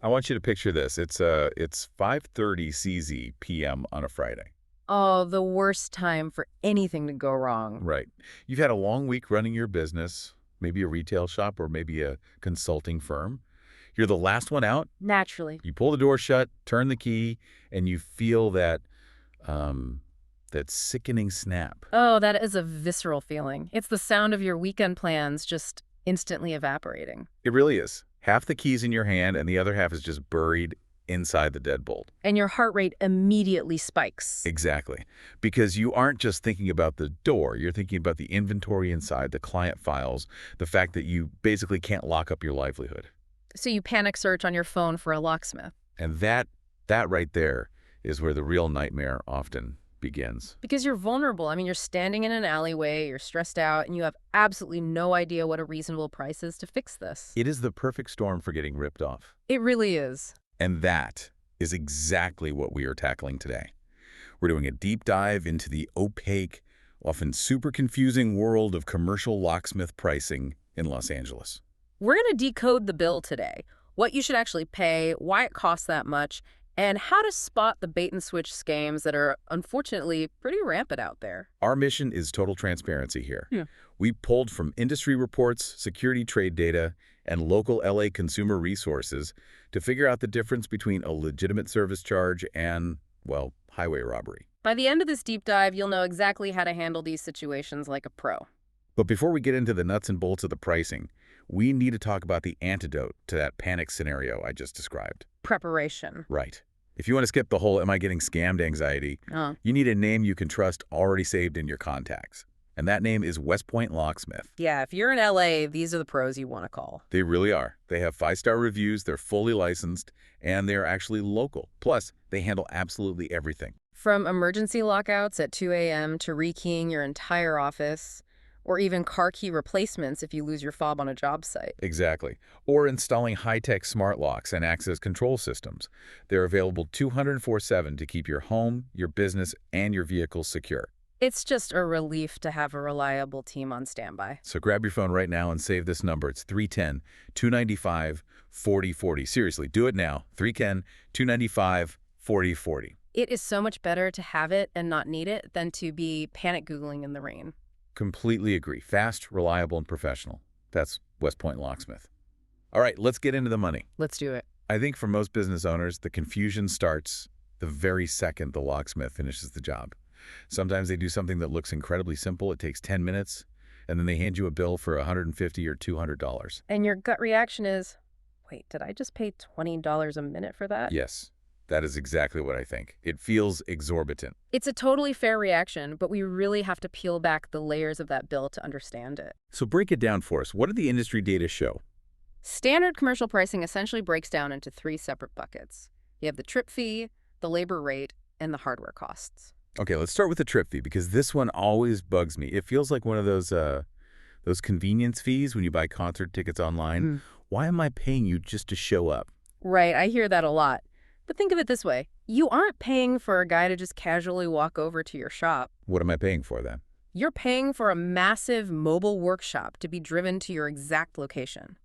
I want you to picture this. It's 5:30 CZ PM on a Friday. Oh, the worst time for anything to go wrong. Right. You've had a long week running your business, maybe a retail shop or maybe a consulting firm. You're the last one out. Naturally. You pull the door shut, turn the key, and you feel um, that sickening snap. Oh, that is a visceral feeling. It's the sound of your weekend plans just instantly evaporating. It really is. Half the key's in your hand and the other half is just buried inside the deadbolt. And your heart rate immediately spikes. Exactly. Because you aren't just thinking about the door, you're thinking about the inventory inside, the client files, the fact that you basically can't lock up your livelihood. So you panic search on your phone for a locksmith. And that right there is where the real nightmare often begins. Because you're vulnerable. I mean, you're standing in an alleyway, you're stressed out, and you have absolutely no idea what a reasonable price is to fix this. It is the perfect storm for getting ripped off. It really is. And that is exactly what we are tackling today. We're doing a deep dive into the opaque, often super confusing world of commercial locksmith pricing in Los Angeles. We're going to decode the bill today. What you should actually pay, why it costs that much, and how to spot the bait-and-switch scams that are unfortunately pretty rampant out there. Our mission is total transparency here. Yeah. We pulled from industry reports, security trade data, and local LA consumer resources to figure out the difference between a legitimate service charge and, well, highway robbery. By the end of this deep dive, you'll know exactly how to handle these situations like a pro. But before we get into the nuts and bolts of the pricing, we need to talk about the antidote to that panic scenario I just described. Preparation. Right. If you want to skip the whole am I getting scammed anxiety, you need a name you can trust already saved in your contacts. And that name is West Point Locksmith. Yeah, if you're in LA, these are the pros you want to call. They really are. They have 5-star reviews, they're fully licensed, and they're actually local. Plus, they handle absolutely everything. From emergency lockouts at 2 a.m. to rekeying your entire office, or even car key replacements if you lose your fob on a job site. Exactly. Or installing high-tech smart locks and access control systems. They're available 204/7 to keep your home, your business, and your vehicles secure. It's just a relief to have a reliable team on standby. So grab your phone right now and save this number. It's 310-295-4040. Seriously, do it now. 310-295-4040. It is so much better to have it and not need it than to be panic Googling in the rain. Completely agree. Fast, reliable, and professional. That's West Point Locksmith. All right, let's get into the money. Let's do it. I think for most business owners, the confusion starts the very second the locksmith finishes the job. Sometimes they do something that looks incredibly simple. It takes 10 minutes, and then they hand you a bill for $150 or $200. And your gut reaction is, wait, did I just pay $20 a minute for that? Yes, that is exactly what I think. It feels exorbitant. It's a totally fair reaction, but we really have to peel back the layers of that bill to understand it. So break it down for us. What did the industry data show? Standard commercial pricing essentially breaks down into 3 separate buckets. You have the trip fee, the labor rate, and the hardware costs. Okay, let's start with the trip fee because this one always bugs me. It feels like one of those convenience fees when you buy concert tickets online. Why am I paying you just to show up? Right, I hear that a lot. But think of it this way. You aren't paying for a guy to just casually walk over to your shop. What am I paying for then? You're paying for a massive mobile workshop to be driven to your exact location.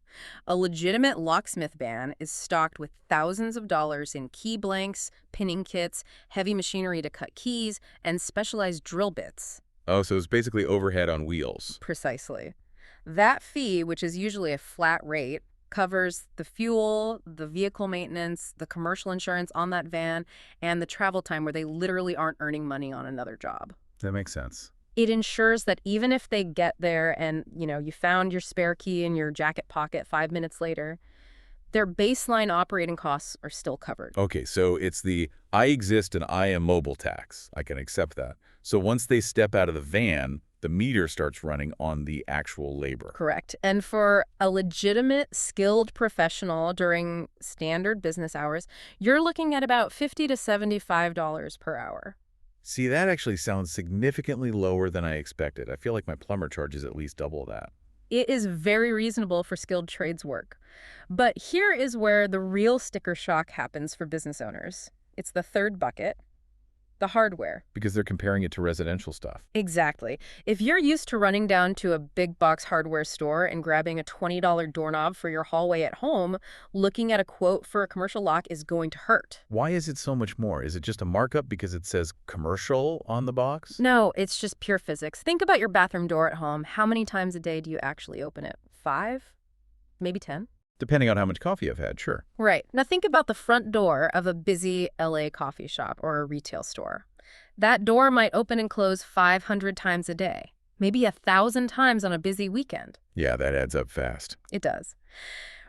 A legitimate locksmith van is stocked with thousands of dollars in key blanks, pinning kits, heavy machinery to cut keys, and specialized drill bits. Oh, so it's basically overhead on wheels. Precisely. That fee, which is usually a flat rate, covers the fuel, the vehicle maintenance, the commercial insurance on that van, and the travel time where they literally aren't earning money on another job. That makes sense. It ensures that even if they get there and, you found your spare key in your jacket pocket 5 minutes later, their baseline operating costs are still covered. Okay, so it's the I exist and I am mobile tax. I can accept that. So once they step out of the van, the meter starts running on the actual labor. Correct. And for a legitimate, skilled professional during standard business hours, you're looking at about $50 to $75 per hour. See, that actually sounds significantly lower than I expected. I feel like my plumber charges at least double that. It is very reasonable for skilled trades work. But here is where the real sticker shock happens for business owners. It's the third bucket, the hardware. Because they're comparing it to residential stuff. Exactly. If you're used to running down to a big box hardware store and grabbing a $20 doorknob for your hallway at home, looking at a quote for a commercial lock is going to hurt. Why is it so much more? Is it just a markup because it says commercial on the box? No, it's just pure physics. Think about your bathroom door at home. How many times a day do you actually open it? 5? Maybe 10? Depending on how much coffee I've had, sure. Right. Now think about the front door of a busy LA coffee shop or a retail store. That door might open and close 500 times a day, maybe 1,000 times on a busy weekend. Yeah, that adds up fast. It does.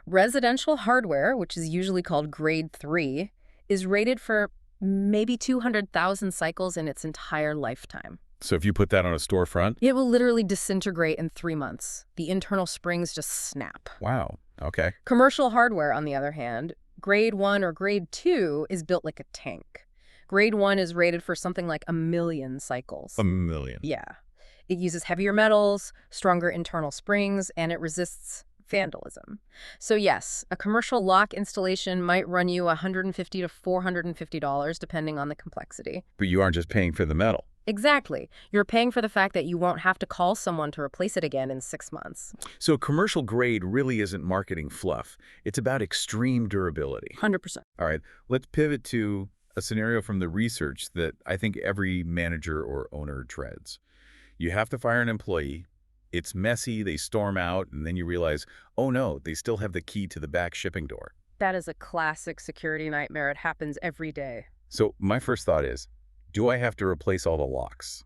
Residential hardware, which is usually called grade 3, is rated for maybe 200,000 cycles in its entire lifetime. So if you put that on a storefront? It will literally disintegrate in 3 months. The internal springs just snap. Wow. Okay. Commercial hardware, on the other hand, grade 1 or grade 2 is built like a tank. Grade 1 is rated for something like 1,000,000 cycles. 1,000,000. Yeah. It uses heavier metals, stronger internal springs, and it resists vandalism. So yes, a commercial lock installation might run you $150 to $450 depending on the complexity. But you aren't just paying for the metal. Exactly. You're paying for the fact that you won't have to call someone to replace it again in 6 months. So commercial grade really isn't marketing fluff. It's about extreme durability. 100%. All right, let's pivot to a scenario from the research that I think every manager or owner dreads. You have to fire an employee. It's messy, they storm out, and then you realize, oh no, they still have the key to the back shipping door. That is a classic security nightmare. It happens every day. So my first thought is, do I have to replace all the locks?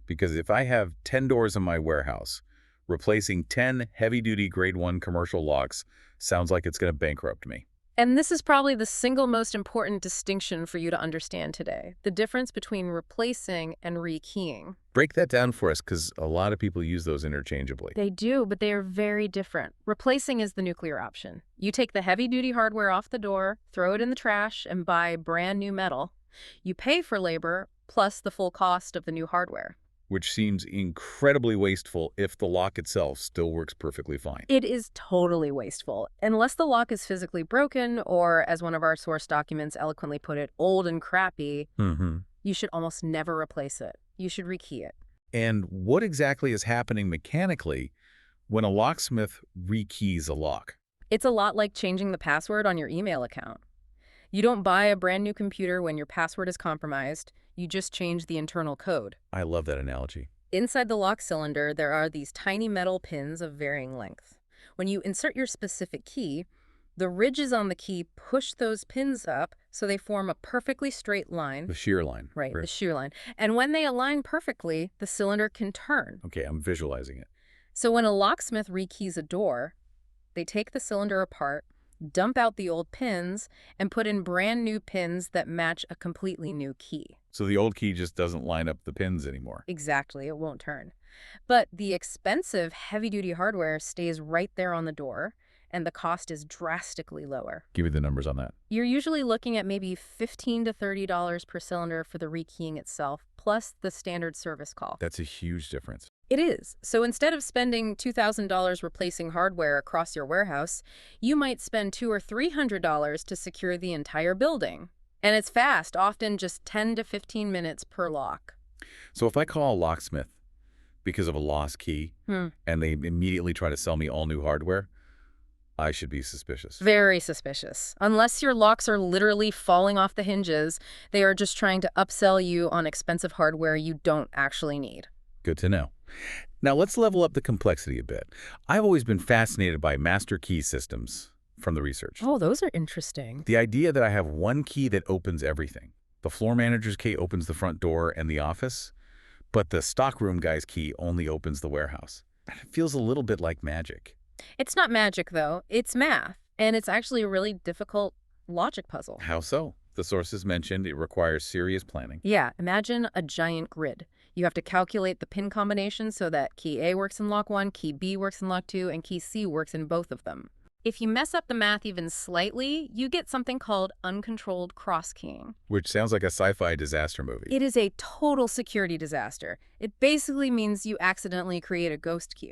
Because if I have 10 doors in my warehouse, replacing 10 heavy-duty grade 1 commercial locks sounds like it's going to bankrupt me. And this is probably the single most important distinction for you to understand today, the difference between replacing and rekeying. Break that down for us, because a lot of people use those interchangeably. They do, but they are very different. Replacing is the nuclear option. You take the heavy-duty hardware off the door, throw it in the trash, and buy brand new metal. You pay for labor plus the full cost of the new hardware. Which seems incredibly wasteful if the lock itself still works perfectly fine. It is totally wasteful. Unless the lock is physically broken or, as one of our source documents eloquently put it, old and crappy, you should almost never replace it. You should rekey it. And what exactly is happening mechanically when a locksmith rekeys a lock? It's a lot like changing the password on your email account. You don't buy a brand new computer when your password is compromised. You just change the internal code. I love that analogy. Inside the lock cylinder, there are these tiny metal pins of varying length. When you insert your specific key, the ridges on the key push those pins up so they form a perfectly straight line. The shear line. Right, the shear line. And when they align perfectly, the cylinder can turn. Okay, I'm visualizing it. So when a locksmith rekeys a door, they take the cylinder apart, dump out the old pins, and put in brand new pins that match a completely new key. So the old key just doesn't line up the pins anymore. Exactly, it won't turn. But the expensive heavy-duty hardware stays right there on the door, and the cost is drastically lower. Give me the numbers on that. You're usually looking at maybe $15 to $30 per cylinder for the rekeying itself, plus the standard service call. That's a huge difference. It is. So instead of spending $2,000 replacing hardware across your warehouse, you might spend $200 or $300 to secure the entire building. And it's fast, often just 10 to 15 minutes per lock. So if I call a locksmith because of a lost key, and they immediately try to sell me all new hardware, I should be suspicious. Very suspicious. Unless your locks are literally falling off the hinges, they are just trying to upsell you on expensive hardware you don't actually need. Good to know. Now let's level up the complexity a bit. I've always been fascinated by master key systems from the research. Oh, those are interesting. The idea that I have one key that opens everything. The floor manager's key opens the front door and the office, but the stockroom guy's key only opens the warehouse. It feels a little bit like magic. It's not magic, though. It's math, and it's actually a really difficult logic puzzle. How so? The sources mentioned it requires serious planning. Yeah, imagine a giant grid. You have to calculate the pin combinations so that key A works in lock 1, key B works in lock 2, and key C works in both of them. If you mess up the math even slightly, you get something called uncontrolled cross-keying. Which sounds like a sci-fi disaster movie. It is a total security disaster. It basically means you accidentally create a ghost queue.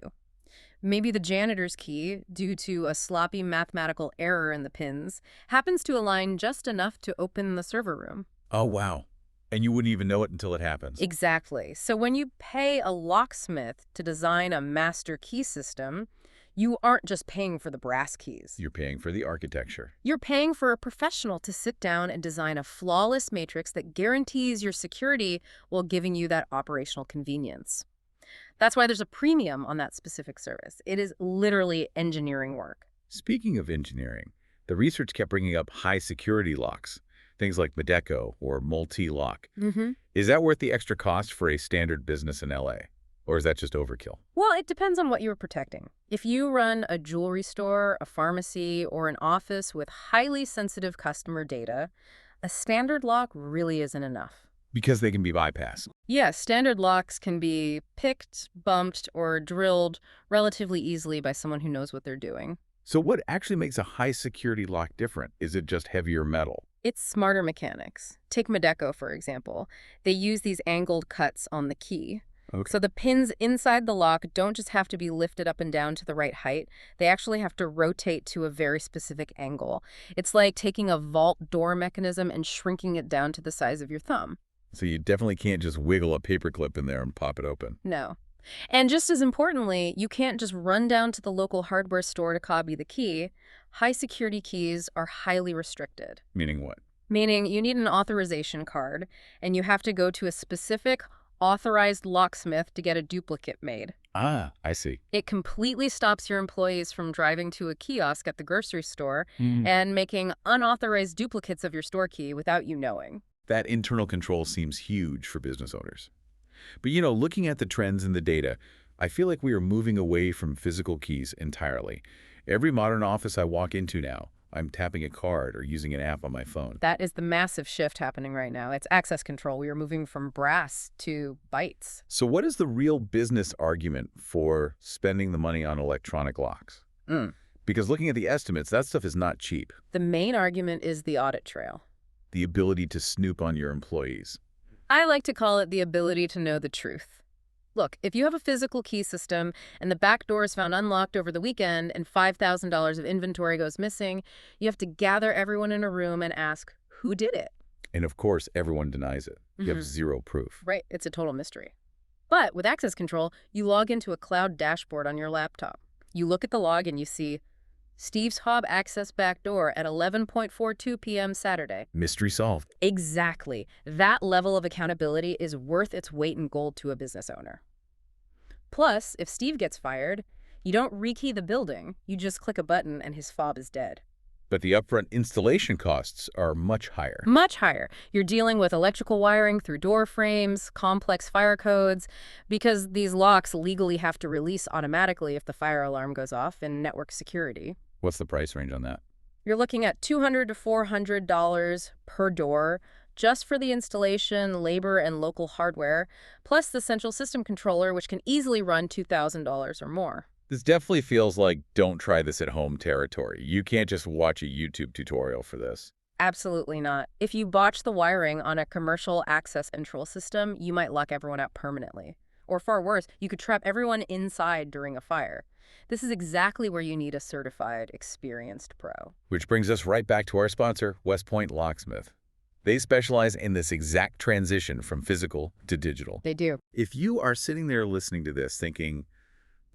Maybe the janitor's key, due to a sloppy mathematical error in the pins, happens to align just enough to open the server room. Oh, wow. And you wouldn't even know it until it happens. Exactly. So when you pay a locksmith to design a master key system, you aren't just paying for the brass keys. You're paying for the architecture. You're paying for a professional to sit down and design a flawless matrix that guarantees your security while giving you that operational convenience. That's why there's a premium on that specific service. It is literally engineering work. Speaking of engineering, the research kept bringing up high-security locks, things like Medeco or multi-lock. Is that worth the extra cost for a standard business in LA? Or is that just overkill? Well, it depends on what you're protecting. If you run a jewelry store, a pharmacy, or an office with highly sensitive customer data, a standard lock really isn't enough. Because they can be bypassed. Yes, standard locks can be picked, bumped, or drilled relatively easily by someone who knows what they're doing. So what actually makes a high-security lock different? Is it just heavier metal? It's smarter mechanics. Take Medeco, for example. They use these angled cuts on the key. Okay. So the pins inside the lock don't just have to be lifted up and down to the right height. They actually have to rotate to a very specific angle. It's like taking a vault door mechanism and shrinking it down to the size of your thumb. So you definitely can't just wiggle a paperclip in there and pop it open. No. And just as importantly, you can't just run down to the local hardware store to copy the key. High-security keys are highly restricted. Meaning what? Meaning you need an authorization card, and you have to go to a specific authorized locksmith to get a duplicate made. Ah, I see. It completely stops your employees from driving to a kiosk at the grocery store and making unauthorized duplicates of your store key without you knowing. That internal control seems huge for business owners. But looking at the trends in the data, I feel like we are moving away from physical keys entirely. Every modern office I walk into now, I'm tapping a card or using an app on my phone. That is the massive shift happening right now. It's access control. We are moving from brass to bytes. So what is the real business argument for spending the money on electronic locks? Because looking at the estimates, that stuff is not cheap. The main argument is the audit trail. The ability to snoop on your employees. I like to call it the ability to know the truth. Look, if you have a physical key system and the back door is found unlocked over the weekend and $5,000 of inventory goes missing, you have to gather everyone in a room and ask, who did it? And of course, everyone denies it. You have zero proof. Right, it's a total mystery. But with access control, you log into a cloud dashboard on your laptop. You look at the log and you see Steve's Hob access back door at 11:42 p.m. Saturday. Mystery solved. Exactly. That level of accountability is worth its weight in gold to a business owner. Plus, if Steve gets fired, you don't rekey the building. You just click a button and his fob is dead. But the upfront installation costs are much higher. Much higher. You're dealing with electrical wiring through door frames, complex fire codes, because these locks legally have to release automatically if the fire alarm goes off, and network security. What's the price range on that? You're looking at $200 to $400 per door just for the installation, labor, and local hardware, plus the central system controller, which can easily run $2,000 or more. This definitely feels like don't try this at home territory. You can't just watch a YouTube tutorial for this. Absolutely not. If you botch the wiring on a commercial access control system, you might lock everyone out permanently. Or far worse, you could trap everyone inside during a fire. This is exactly where you need a certified, experienced pro. Which brings us right back to our sponsor, West Point Locksmith. They specialize in this exact transition from physical to digital. They do. If you are sitting there listening to this thinking,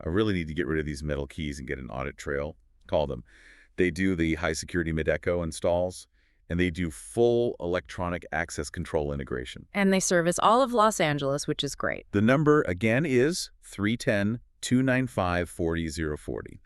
I really need to get rid of these metal keys and get an audit trail, call them. They do the high-security Medeco installs, and they do full electronic access control integration. And they service all of Los Angeles, which is great. The number, again, is 310-295-4040.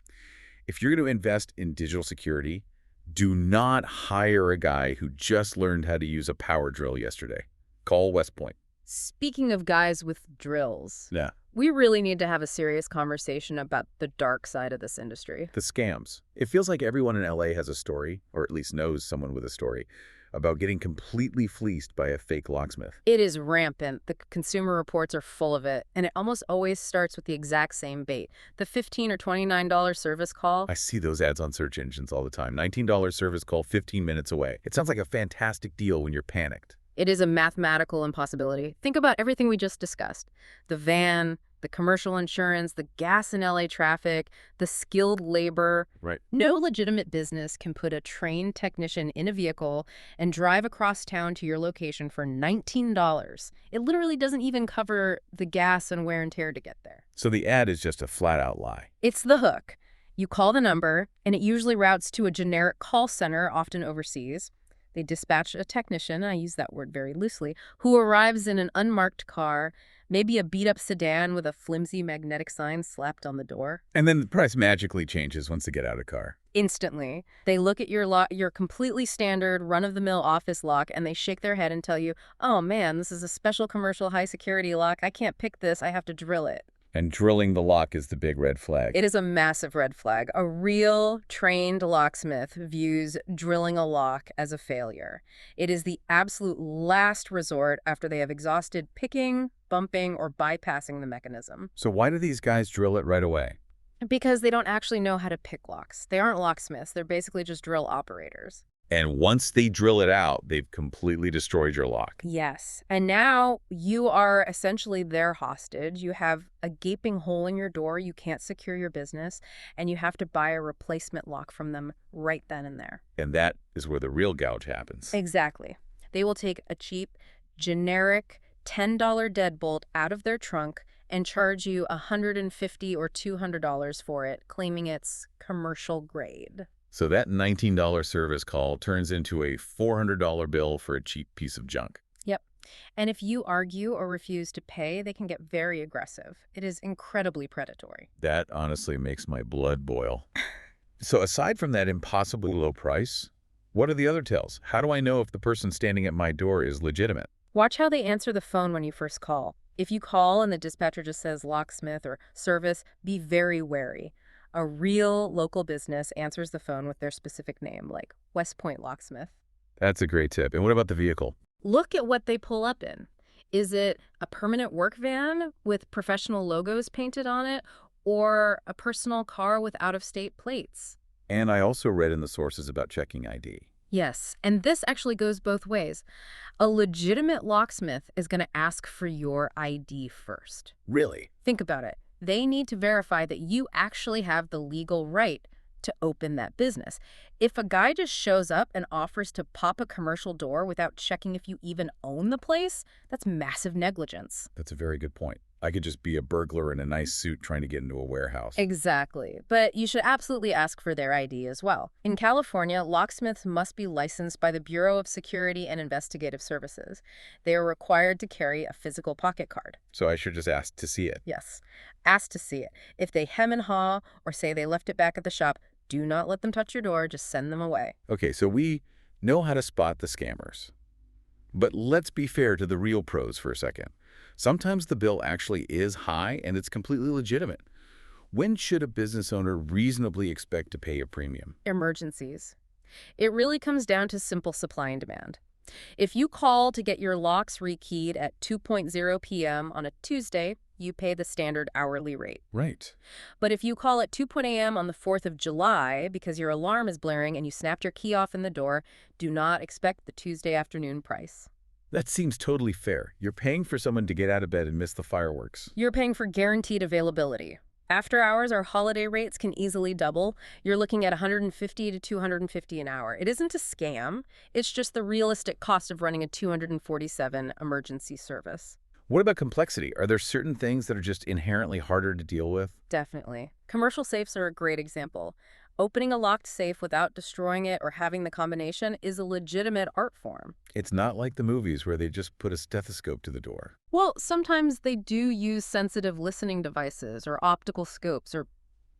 If you're going to invest in digital security, do not hire a guy who just learned how to use a power drill yesterday. Call West Point. Speaking of guys with drills, Yeah. we really need to have a serious conversation about the dark side of this industry. The scams. It feels like everyone in LA has a story, or at least knows someone with a story, about getting completely fleeced by a fake locksmith. It is rampant. The consumer reports are full of it, and it almost always starts with the exact same bait. The $15 or $29 service call. I see those ads on search engines all the time. $19 service call, 15 minutes away. It sounds like a fantastic deal when you're panicked. It is a mathematical impossibility. Think about everything we just discussed. The van, The commercial insurance, the gas in LA traffic, the skilled labor. Right. No legitimate business can put a trained technician in a vehicle and drive across town to your location for $19. It literally doesn't even cover the gas and wear and tear to get there. So the ad is just a flat-out lie. It's the hook. You call the number, and it usually routes to a generic call center, often overseas. They dispatch a technician, I use that word very loosely, who arrives in an unmarked car, maybe a beat-up sedan with a flimsy magnetic sign slapped on the door. And then the price magically changes once they get out of the car. Instantly. They look at your completely standard, run-of-the-mill office lock, and they shake their head and tell you, oh man, this is a special commercial high-security lock. I can't pick this. I have to drill it. And drilling the lock is the big red flag. It is a massive red flag. A real trained locksmith views drilling a lock as a failure. It is the absolute last resort after they have exhausted picking, bumping, or bypassing the mechanism. So why do these guys drill it right away? Because they don't actually know how to pick locks. They aren't locksmiths. They're basically just drill operators. And once they drill it out, they've completely destroyed your lock. Yes. And now you are essentially their hostage. You have a gaping hole in your door. You can't secure your business. And you have to buy a replacement lock from them right then and there. And that is where the real gouge happens. Exactly. They will take a cheap, generic $10 deadbolt out of their trunk and charge you $150 or $200 for it, claiming it's commercial grade. So that $19 service call turns into a $400 bill for a cheap piece of junk. Yep. And if you argue or refuse to pay, they can get very aggressive. It is incredibly predatory. That honestly makes my blood boil. So aside from that impossibly low price, what are the other tells? How do I know if the person standing at my door is legitimate? Watch how they answer the phone when you first call. If you call and the dispatcher just says locksmith or service, be very wary. A real local business answers the phone with their specific name, like West Point Locksmith. That's a great tip. And what about the vehicle? Look at what they pull up in. Is it a permanent work van with professional logos painted on it, or a personal car with out-of-state plates? And I also read in the sources about checking ID. Yes, and this actually goes both ways. A legitimate locksmith is going to ask for your ID first. Really? Think about it. They need to verify that you actually have the legal right to open that business. If a guy just shows up and offers to pop a commercial door without checking if you even own the place, that's massive negligence. That's a very good point. I could just be a burglar in a nice suit trying to get into a warehouse. Exactly. But you should absolutely ask for their ID as well. In California, locksmiths must be licensed by the Bureau of Security and Investigative Services. They are required to carry a physical pocket card. So I should just ask to see it. Yes. Ask to see it. If they hem and haw or say they left it back at the shop, do not let them touch your door. Just send them away. Okay, so we know how to spot the scammers. But let's be fair to the real pros for a second. Sometimes the bill actually is high and it's completely legitimate. When should a business owner reasonably expect to pay a premium? Emergencies. It really comes down to simple supply and demand. If you call to get your locks rekeyed at 2:00 p.m. on a Tuesday, you pay the standard hourly rate. Right. But if you call at 2:00 a.m. on the 4th of July because your alarm is blaring and you snapped your key off in the door, do not expect the Tuesday afternoon price. That seems totally fair. You're paying for someone to get out of bed and miss the fireworks. You're paying for guaranteed availability. After hours or holiday rates can easily double. You're looking at $150 to $250 an hour. It isn't a scam. It's just the realistic cost of running a 247 emergency service. What about complexity? Are there certain things that are just inherently harder to deal with? Definitely. Commercial safes are a great example. Opening a locked safe without destroying it or having the combination is a legitimate art form. It's not like the movies where they just put a stethoscope to the door. Well, sometimes they do use sensitive listening devices or optical scopes or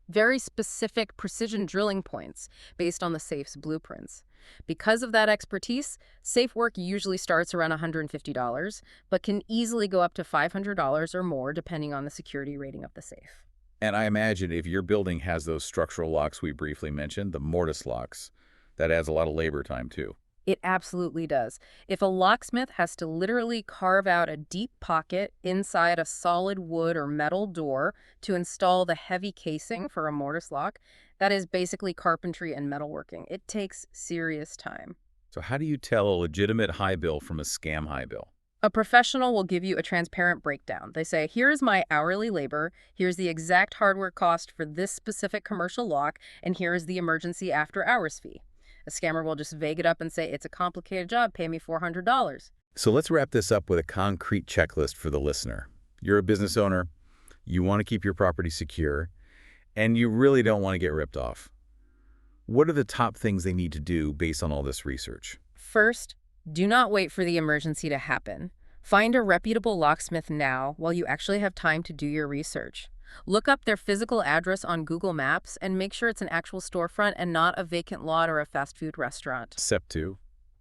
very specific precision drilling points based on the safe's blueprints. Because of that expertise, safe work usually starts around $150, but can easily go up to $500 or more depending on the security rating of the safe. And I imagine if your building has those structural locks we briefly mentioned, the mortise locks, that adds a lot of labor time too. It absolutely does. If a locksmith has to literally carve out a deep pocket inside a solid wood or metal door to install the heavy casing for a mortise lock, that is basically carpentry and metalworking. It takes serious time. So how do you tell a legitimate high bill from a scam high bill? A professional will give you a transparent breakdown. They say, here is my hourly labor, here's the exact hardware cost for this specific commercial lock, and here is the emergency after-hours fee. A scammer will just vague it up and say, it's a complicated job, pay me $400. So let's wrap this up with a concrete checklist for the listener. You're a business owner, you want to keep your property secure, and you really don't want to get ripped off. What are the top things they need to do based on all this research? First, do not wait for the emergency to happen. Find a reputable locksmith now while you actually have time to do your research. Look up their physical address on Google Maps and make sure it's an actual storefront and not a vacant lot or a fast food restaurant. Step 2.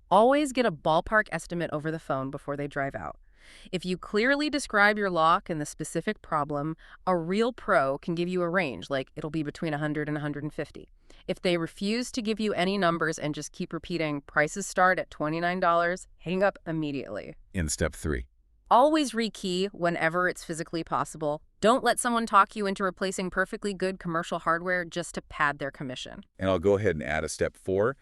Always get a ballpark estimate over the phone before they drive out. If you clearly describe your lock and the specific problem, a real pro can give you a range, like it'll be between 100 and 150. If they refuse to give you any numbers and just keep repeating, prices start at $29, hang up immediately. In step 3. Always rekey whenever it's physically possible. Don't let someone talk you into replacing perfectly good commercial hardware just to pad their commission. And I'll go ahead and add a step 4.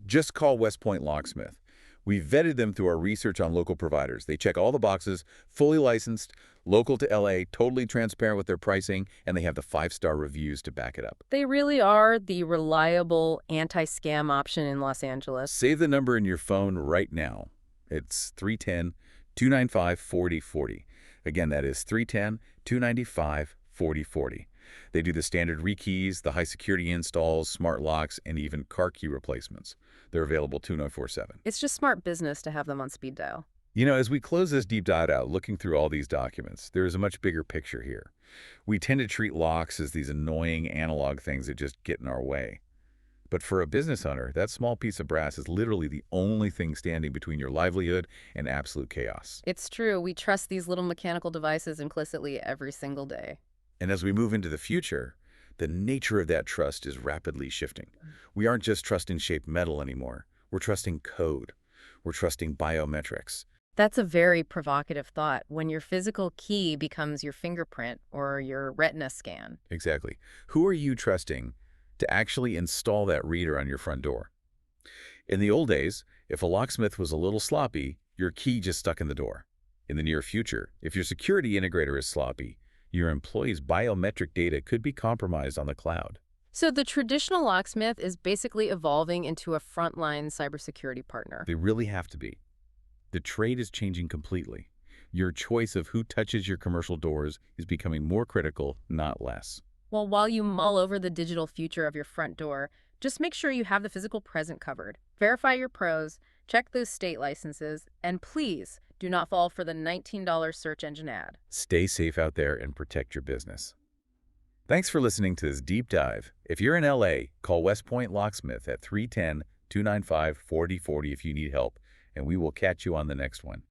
Just call West Point Locksmith. We vetted them through our research on local providers. They check all the boxes, fully licensed, local to LA, totally transparent with their pricing, and they have the 5-star reviews to back it up. They really are the reliable anti-scam option in Los Angeles. Save the number in your phone right now. It's 310-295-4040. Again, that is 310-295-4040. They do the standard rekeys, the high-security installs, smart locks, and even car key replacements. They're available 24/7. It's just smart business to have them on speed dial. You know, as we close this deep dive out, looking through all these documents, there is a much bigger picture here. We tend to treat locks as these annoying analog things that just get in our way. But for a business owner, that small piece of brass is literally the only thing standing between your livelihood and absolute chaos. It's true. We trust these little mechanical devices implicitly every single day. And as we move into the future, the nature of that trust is rapidly shifting. We aren't just trusting shaped metal anymore. We're trusting code. We're trusting biometrics. That's a very provocative thought, when your physical key becomes your fingerprint or your retina scan. Exactly. Who are you trusting to actually install that reader on your front door? In the old days, if a locksmith was a little sloppy, your key just stuck in the door. In the near future, if your security integrator is sloppy, your employees' biometric data could be compromised on the cloud. So the traditional locksmith is basically evolving into a frontline cybersecurity partner. They really have to be. The trade is changing completely. Your choice of who touches your commercial doors is becoming more critical, not less. Well, while you mull over the digital future of your front door, just make sure you have the physical present covered. Verify your pros, check those state licenses, and please do not fall for the $19 search engine ad. Stay safe out there and protect your business. Thanks for listening to this deep dive. If you're in LA, call West Point Locksmith at 310-295-4040 if you need help, and we will catch you on the next one.